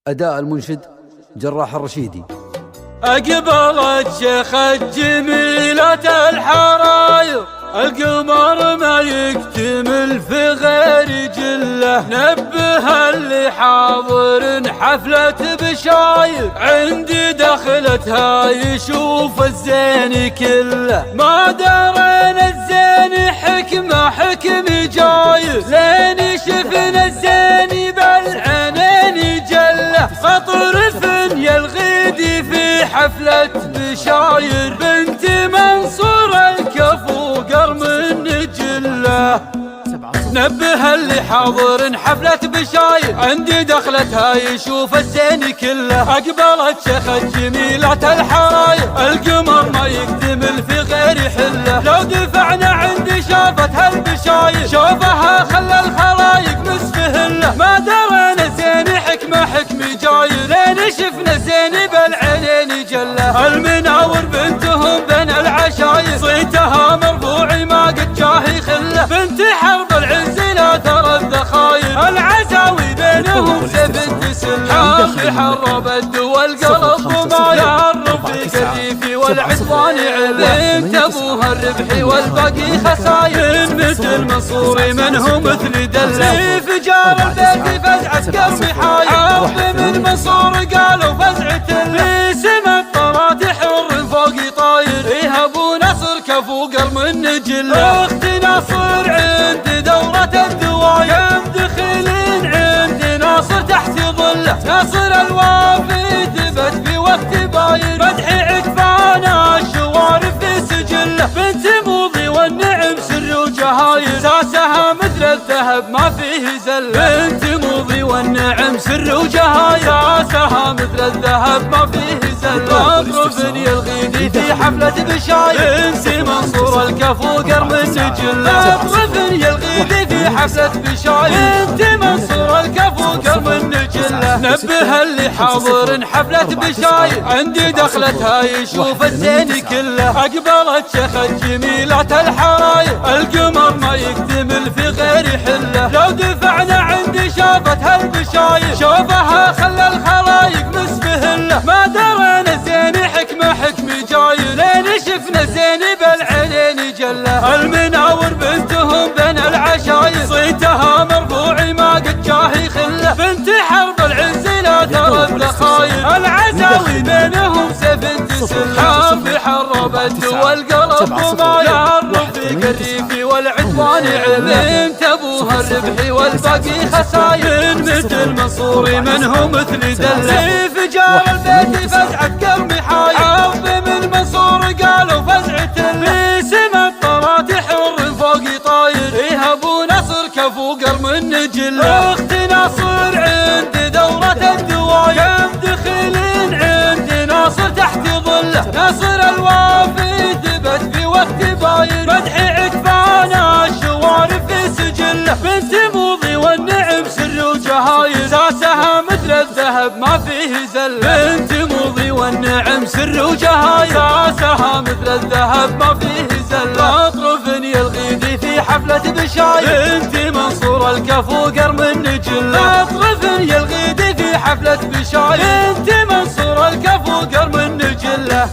أداء المنشد جراح الرشيدي. أقبلت شيخ الجميلة الحراير، القمر ما يكتمل في غير جله، نبه اللي حاضر حفلة بشاير، عندي دخلتها يشوف الزين كله، ما درينا الزين حكم جاير، لين شفنا الزين بالعينين جله، خطر فني الغيدي في حفلة بشاير، بنت منصور الكفو قرم النجله، نبه اللي حاضر حفلة بشاير، عندي دخلتها يشوف الزين كله، أقبلت شيخ الجميلة الحراير، القمر ما يكتمل في غير حله، لو دفعنا عندي شافتها البشاير، شوفها خلى الخلايق مسفهله، ما درينا زين حكم جاير، لين شفنا زين بالعينين جله، المناور بنتهم بين العشاير، صيتها مرفوع ما قد جاهي خله، بنت حرب العز لا ترى الذخاير، العزاوي بينهم سيف تسل، حامي حرب الدول قلب وما يعرف في كثيفي والعدوان علم، ابوها الربحي والباقي خساير، مثل منصوري منهم مثل دله، فجار البيت فزعة قلبي حاير، عظم من منصور قالوا فزعة اللي سمى الطرات حر فوقي طاير، إيه ابو نصر كفو قرم النجله، اختي ناصر عند دورة الدوايا، مدخلين عند ناصر تحت ظله، ناصر الوافي ثبت في وقت باير، مدحي عكفانا الشوارف في سجله، بنت موضي والنعم سر وجهاير، ساسها مثل الذهب ما فيه زله، بنت موضي والنعم سر وجهاير، ساسها مثل الذهب ما فيه زله، اطربني الغيدي في حفلة بشاير، انت منصور الكفو قرم النجله، اطربني الغيدي في حفلة بشاير، انت منصور الكفو قرم النجله، نبه اللي حاضر حفلة بشاير، عندي دخلتها يشوف الزين كله، اقبلت شيخ الجميلة الحراير، القمر ما يكتمل في غير حله، لو دفعنا عندي شافتها البشاير، شوفها خلى الخلايق مسفهله، ما درينا زين حكم جاير، لين شفنا زين بالعينين جله، المناور بنتهم بين العشاير، صيتها مرفوع ما قد جاهي خله، بنت حرب العز لا ترى الذخاير، العزاوي بينهم سيف تسل، حامي حرب الدول قلب وما يعرف في كثيفي والعدوان علم، ابوها الربحي والباقي خساير، مثل منصوري منهم مثل دله، فجار البيت فزعة قلبي حاير، عظم من منصور قالوا فزعة اللي سمى الطرات حر فوقي طاير، إيه ابو نصر كفو قرم النجله، اختي ناصر عند دورة الدوايا، مدخلين عند ناصر تحت ظله، ناصر الوافي ثبت في وقت باير، مدحي عكفانا الشوارف في سجله، بنت موضي والنعم سر وجهاير، ساسها مثل الذهب ما فيه زله، بنت موضي والنعم سر وجهاير، ساسها مثل الذهب ما فيه زله، اطرفني الغيدي في حفلة بشاير، انت منصور الكفو قرم النجله، اطرفني الغيدي في حفلة بشاير، انت منصور الكفو قرم النجله.